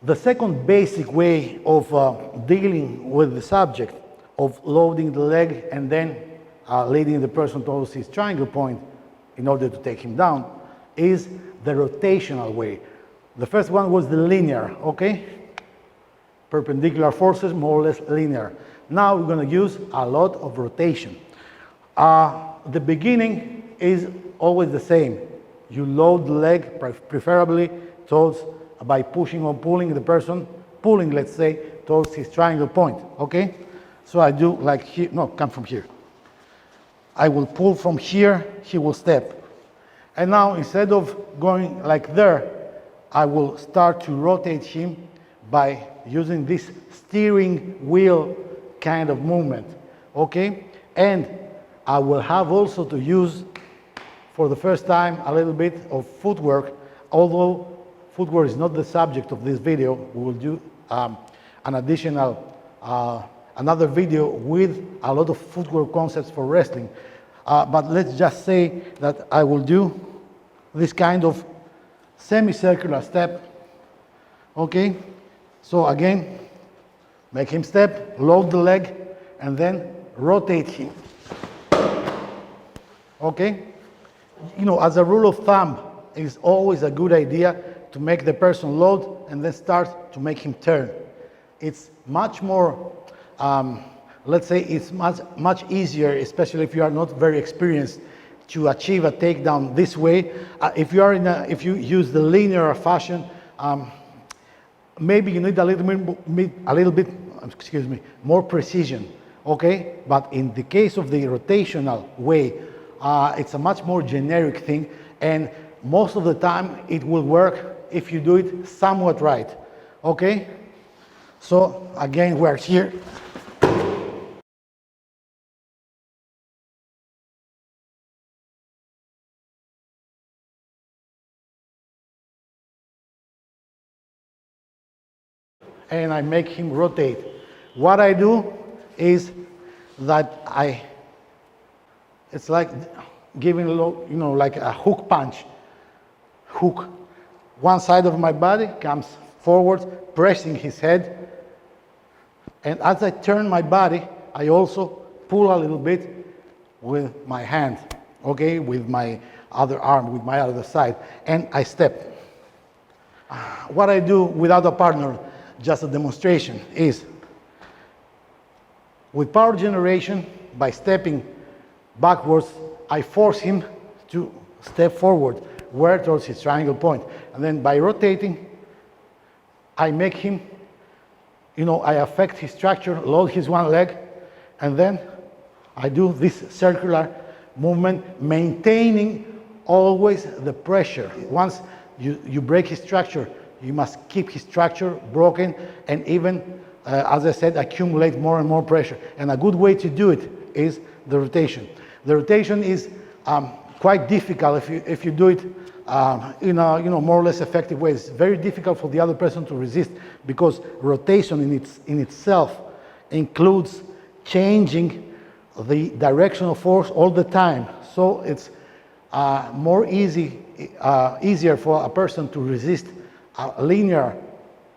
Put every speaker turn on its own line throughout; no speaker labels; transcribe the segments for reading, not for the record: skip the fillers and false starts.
The second basic way of dealing with the subject, of loading the leg and then leading the person towards his triangle point in order to take him down, is the rotational way. The first one was the linear, okay? Perpendicular forces, more or less linear. Now we're going to use a lot of rotation. The beginning is always the same. You load the leg, preferably towards, by pushing or pulling the person, pulling, let's say, towards his triangle point, okay? So I do like here, no, come from here. I will pull from here, he will step. And now instead of going like there, I will start to rotate him by using this steering wheel kind of movement, okay? And I will have also to use, for the first time, a little bit of footwork, although footwork is not the subject of this video. We will do an additional, another video with a lot of footwork concepts for wrestling. But let's just say that I will do this kind of semicircular step, okay? So again, make him step, load the leg, and then rotate him, okay? You know, as a rule of thumb, it's always a good idea to make the person load and then start to make him turn. It's much more, let's say it's much easier, especially if you are not very experienced, to achieve a takedown this way. If you use the linear fashion, maybe you need a little bit, excuse me, more precision, okay? But in the case of the rotational way, it's a much more generic thing, and most of the time it will work if you do it somewhat right, okay? So again, we're here. And I make him rotate. What I do is that it's like giving a little, you know, like a hook punch. Hook. One side of my body comes forward, pressing his head. And as I turn my body, I also pull a little bit with my hand, okay, with my other arm, with my other side, and I step. What I do without a partner, just a demonstration, is with power generation, by stepping backwards, I force him to step forward, where towards his triangle point. And then by rotating, I make him, you know, I affect his structure, load his one leg, and then I do this circular movement, maintaining always the pressure. Once you break his structure, you must keep his structure broken and even, as I said, accumulate more and more pressure. And a good way to do it is the rotation. The rotation is quite difficult if you do it in a more or less effective way. It's very difficult for the other person to resist because rotation in itself includes changing the directional force all the time. So it's easier for a person to resist a linear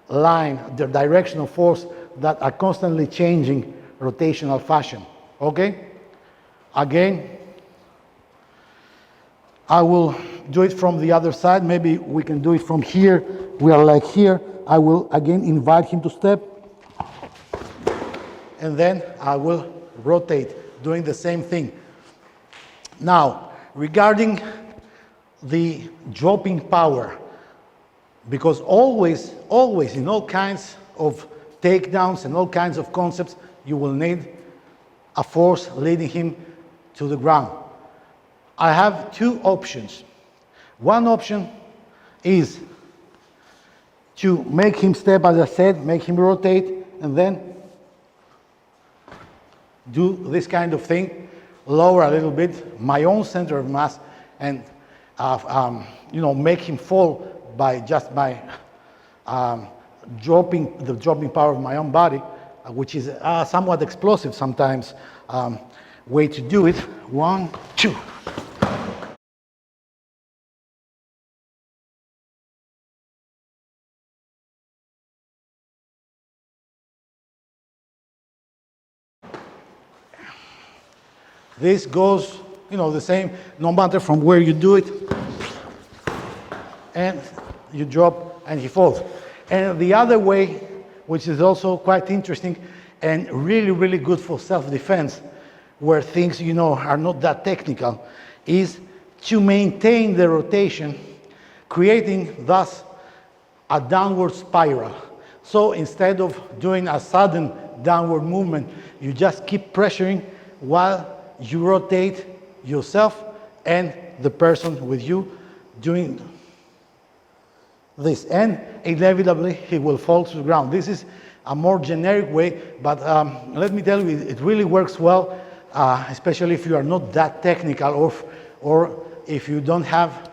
line, the directional force that are constantly changing rotational fashion, okay? Again, I will do it from the other side. Maybe we can do it from here. We are like here. I will again invite him to step. And then I will rotate, doing the same thing. Now, regarding the dropping power, because always in all kinds of takedowns and all kinds of concepts, you will need a force leading him to the ground. I have two options. One option is to make him step, as I said, make him rotate, and then do this kind of thing, lower a little bit my own center of mass, and make him fall by just by dropping power of my own body, which is somewhat explosive sometimes way to do it. 1, 2. This goes, you know, the same, no matter from where you do it. And you drop and he falls. And the other way, which is also quite interesting and really, really good for self-defense, where things, you know, are not that technical, is to maintain the rotation, creating thus a downward spiral. So instead of doing a sudden downward movement, you just keep pressuring while you rotate yourself and the person with you doing this. And inevitably, he will fall to the ground. This is a more generic way, but let me tell you, it really works well, especially if you are not that technical, or if you don't have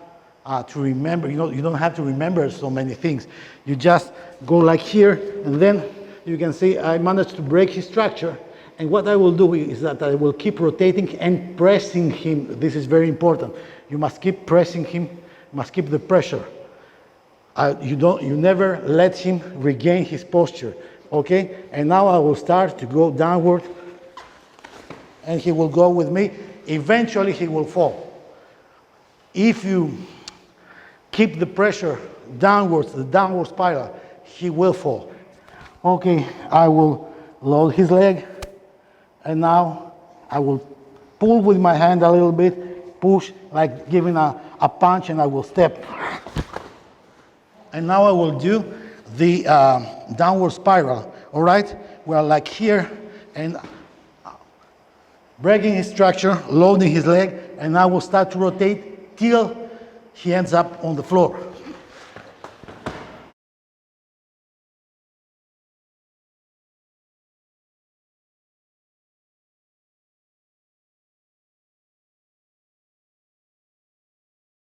to remember, you don't have to remember so many things. You just go like here, and then you can see I managed to break his structure. And what I will do is that I will keep rotating and pressing him. This is very important. You must keep pressing him, you must keep the pressure. You never let him regain his posture, okay? And now I will start to go downward, and he will go with me. Eventually he will fall. If you keep the pressure downwards, the downward spiral, he will fall. Okay, I will load his leg, and now I will pull with my hand a little bit, push, like giving a punch, and I will step. And now I will do the downward spiral, all right? We're like here, and breaking his structure, loading his leg, and I will start to rotate till he ends up on the floor.